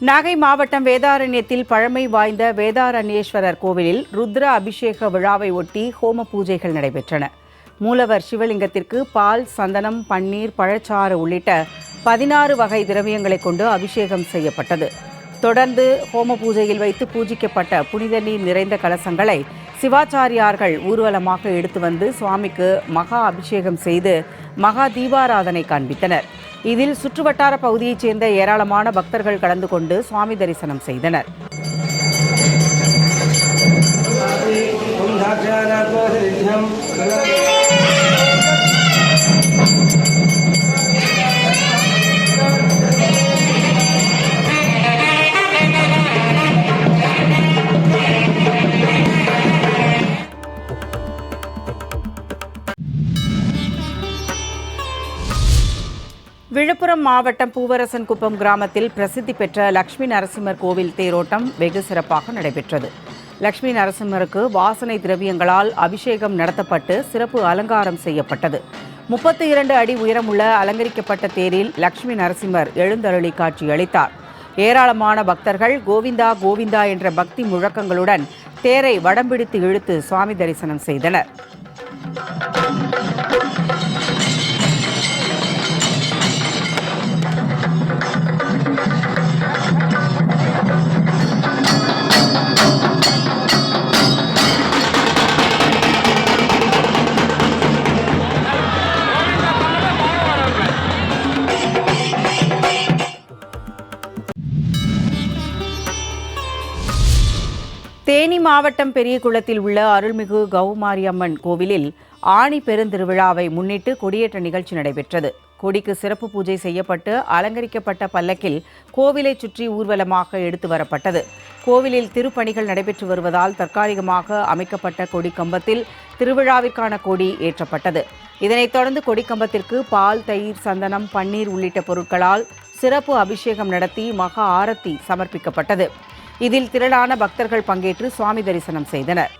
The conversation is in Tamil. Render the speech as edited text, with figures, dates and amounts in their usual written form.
நாகை மாவட்டம் வேதாரண்யத்தில் பழமை வாய்ந்த வேதாரண்யேஸ்வரர் கோவிலில் ருத்ர அபிஷேக விழாவை ஒட்டி ஹோம பூஜைகள் நடைபெற்றன. மூலவர் சிவலிங்கத்திற்கு பால், சந்தனம், பன்னீர், பழச்சாறு உள்ளிட்ட 16 வகை திரவியங்களை கொண்டு அபிஷேகம் செய்யப்பட்டது. தொடர்ந்து ஹோம பூஜையில் வைத்து பூஜிக்கப்பட்ட புனித நீர் நிறைந்த கலசங்களை சிவாச்சாரியார்கள் ஊர்வலமாக எடுத்து வந்து சுவாமிக்கு மகா அபிஷேகம் செய்து மகா தீபாராதனை காண்பித்தனர். இதில் சுற்றுவட்டார பகுதியைச் சேர்ந்த ஏராளமான பக்தர்கள் கலந்து கொண்டு சுவாமி தரிசனம் செய்தனர். விழுப்புரம் மாவட்டம் பூவரசன்குப்பம் கிராமத்தில் பிரசித்தி பெற்ற லட்சுமி நரசிம்மர் கோவில் தேரோட்டம் வெகு சிறப்பாக நடைபெற்றது. லட்சுமி நரசிம்மருக்கு வாசனை திரவியங்களால் அபிஷேகம் நடத்தப்பட்டு சிறப்பு அலங்காரம் செய்யப்பட்டது. 32 அடி உயரமுள்ள அலங்கரிக்கப்பட்ட தேரில் லட்சுமி நரசிம்மர் எழுந்தருளி காட்சியளித்தார். ஏராளமான பக்தர்கள் கோவிந்தா கோவிந்தா என்ற பக்தி முழக்கங்களுடன் தேரை வடம்பிடித்து இழுத்து சுவாமி தரிசனம் செய்தனர். தேனி மாவட்டம் பெரியகுளத்தில் உள்ள அருள்மிகு கௌமாரியம்மன் கோவிலில் ஆணி பெருந்திருவிழாவை முன்னிட்டு கொடியேற்ற நிகழ்ச்சி நடைபெற்றது. கொடிக்கு சிறப்பு பூஜை செய்யப்பட்டு அலங்கரிக்கப்பட்ட பல்லக்கில் கோவிலை சுற்றி ஊர்வலமாக எடுத்து வரப்பட்டது. கோவிலில் திருப்பணிகள் நடைபெற்று வருவதால் தற்காலிகமாக அமைக்கப்பட்ட கொடி கம்பத்தில் திருவிழாவிற்கான கொடி ஏற்றப்பட்டது. இதனைத் தொடர்ந்து கொடிக்கம்பத்திற்கு பால், தயிர், சந்தனம், பன்னீர் உள்ளிட்ட பொருட்களால் சிறப்பு அபிஷேகம் நடத்தி மகா ஆரத்தி சமர்ப்பிக்கப்பட்டது. இதில் திரளான பக்தர்கள் பங்கேற்று சுவாமி தரிசனம் செய்தனர்.